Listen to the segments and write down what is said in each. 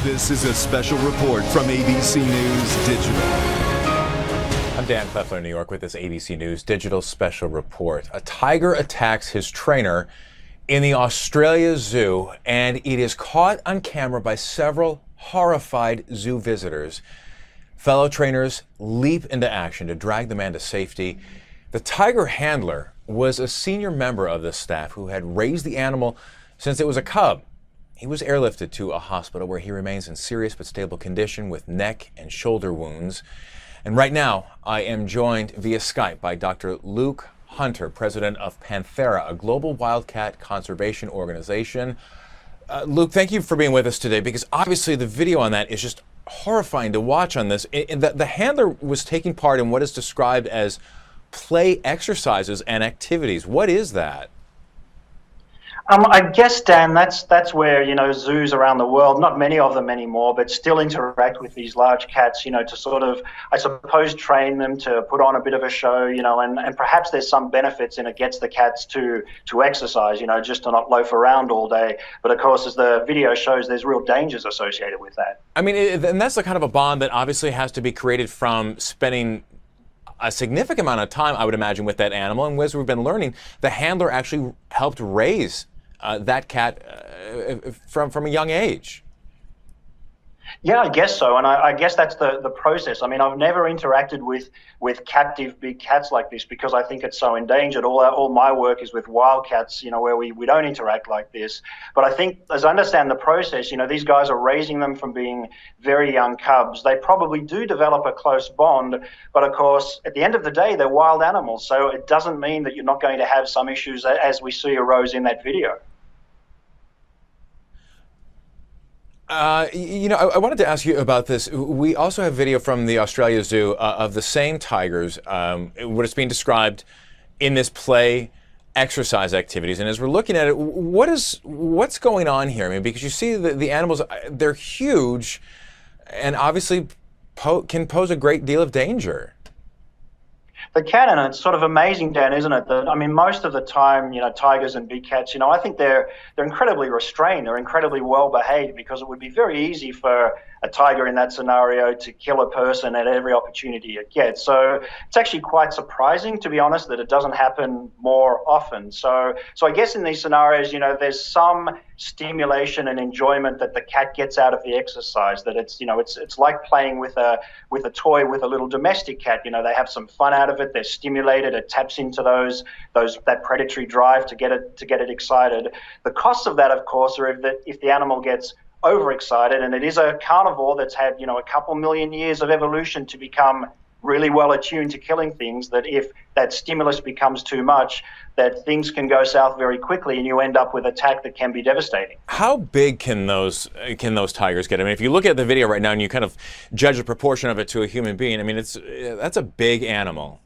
This is a special report from ABC News Digital. I'm Dan Pfeffler in New York with this ABC News Digital special report. A tiger attacks his trainer in the Australia Zoo, and it is caught on camera by several horrified zoo visitors. Fellow trainers leap into action to drag the man to safety. The tiger handler was a senior member of the staff who had raised the animal since it was a cub. He was airlifted to a hospital where he remains in serious but stable condition with neck and shoulder wounds. And right now, I am joined via Skype by Dr. Luke Hunter, president of Panthera, a global wildcat conservation organization. Luke, thank you for being with us today, because obviously the video on that is just horrifying to watch on this. The handler was taking part in what is described as play exercises and activities. What is that? I guess, Dan, that's where, zoos around the world, not many of them anymore, but still interact with these large cats, to sort of, I suppose, train them to put on a bit of a show, and perhaps there's some benefits and it gets the cats to exercise, just to not loaf around all day. But of course, as the video shows, there's real dangers associated with that. I mean, and that's the kind of a bond that obviously has to be created from spending a significant amount of time, I would imagine, with that animal. And as we've been learning, the handler actually helped raise that cat from a young age. Yeah, I guess so, and I guess that's the process. I mean, I've never interacted with captive big cats like this because I think it's so endangered. All my work is with wild cats, where we don't interact like this. But I think, as I understand the process, these guys are raising them from being very young cubs. They probably do develop a close bond, but of course, at the end of the day, they're wild animals. So it doesn't mean that you're not going to have some issues as we see arose in that video. I wanted to ask you about this. We also have video from the Australia Zoo of the same tigers, what is being described in this play exercise activities. And as we're looking at it, what's going on here? I mean, because you see the animals, they're huge and obviously can pose a great deal of danger. The cat, and it's sort of amazing, Dan, isn't it? That, I mean, most of the time, tigers and big cats, I think they're incredibly restrained. They're incredibly well behaved, because it would be very easy for a tiger in that scenario to kill a person at every opportunity it gets. So it's actually quite surprising, to be honest, that it doesn't happen more often. So I guess in these scenarios, there's some stimulation and enjoyment that the cat gets out of the exercise. That it's like playing with a toy with a little domestic cat. They have some fun out of it. They're stimulated. It taps into that predatory drive to get it excited. The costs of that, of course, are if the animal gets overexcited, and it is a carnivore that's had a couple million years of evolution to become really well attuned to killing things, that if that stimulus becomes too much, that things can go south very quickly and you end up with attack that can be devastating. How big can those tigers get? I mean, if you look at the video right now and you kind of judge the proportion of it to a human being, I mean, that's a big animal.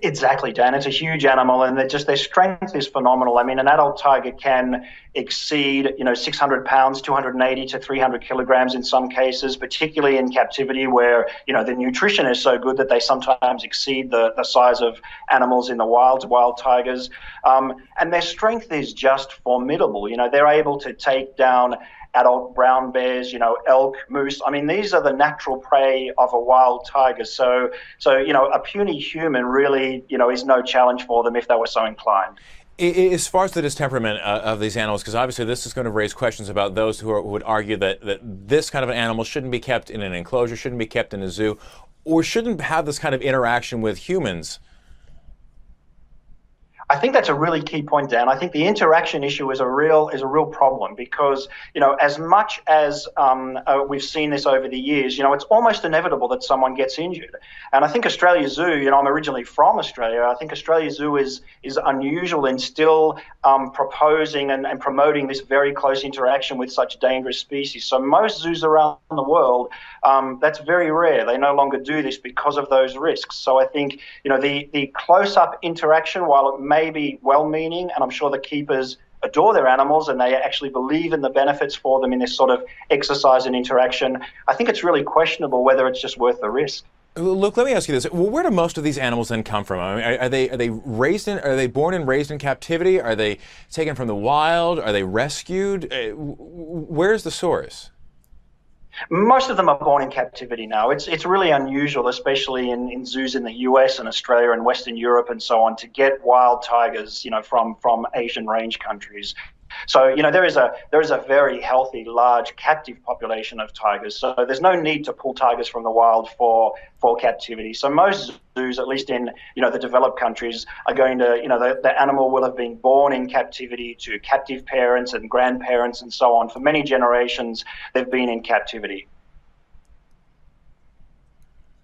Exactly, Dan. It's a huge animal, and their strength is phenomenal. I mean, an adult tiger can exceed, 600 pounds, 280 to 300 kilograms in some cases, particularly in captivity where, the nutrition is so good that they sometimes exceed the size of animals in the wild tigers. And their strength is just formidable. They're able to take down adult brown bears, elk, moose. I mean, these are the natural prey of a wild tiger. So a puny human really, is no challenge for them if they were so inclined. As far as the distemperament of these animals, because obviously this is going to raise questions about those who would argue that this kind of an animal shouldn't be kept in an enclosure, shouldn't be kept in a zoo, or shouldn't have this kind of interaction with humans. I think that's a really key point, Dan. I think the interaction issue is a real problem because, as much as we've seen this over the years, it's almost inevitable that someone gets injured. And I think Australia Zoo, I'm originally from Australia. I think Australia Zoo is unusual in still proposing and promoting this very close interaction with such dangerous species. So most zoos around the world, that's very rare. They no longer do this because of those risks. So I think, the close-up interaction, while it may be well-meaning, and I'm sure the keepers adore their animals and they actually believe in the benefits for them in this sort of exercise and interaction, I think it's really questionable whether it's just worth the risk. Luke, let me ask you this. Well, where do most of these animals then come from? I mean, are they born and raised in captivity? Are they taken from the wild? Are they rescued? Where's the source? Most of them are born in captivity now. It's really unusual, especially in zoos in the US and Australia and Western Europe and so on, to get wild tigers, from Asian range countries. So, there is a very healthy, large captive population of tigers. So there's no need to pull tigers from the wild for captivity. So most zoos, at least in, the developed countries, are going to, the animal will have been born in captivity to captive parents and grandparents and so on. For many generations, they've been in captivity.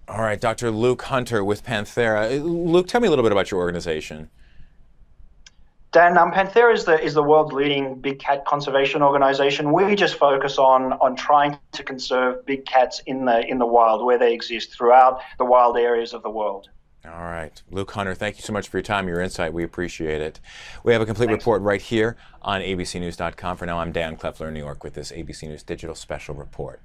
All right, Dr. Luke Hunter with Panthera. Luke, tell me a little bit about your organization. Dan, Panthera is the world's leading big cat conservation organization. We just focus on trying to conserve big cats in the wild, where they exist throughout the wild areas of the world. All right. Luke Hunter, thank you so much for your time, your insight. We appreciate it. We have a complete report right here on abcnews.com. For now, I'm Dan Kleffler in New York with this ABC News Digital Special Report.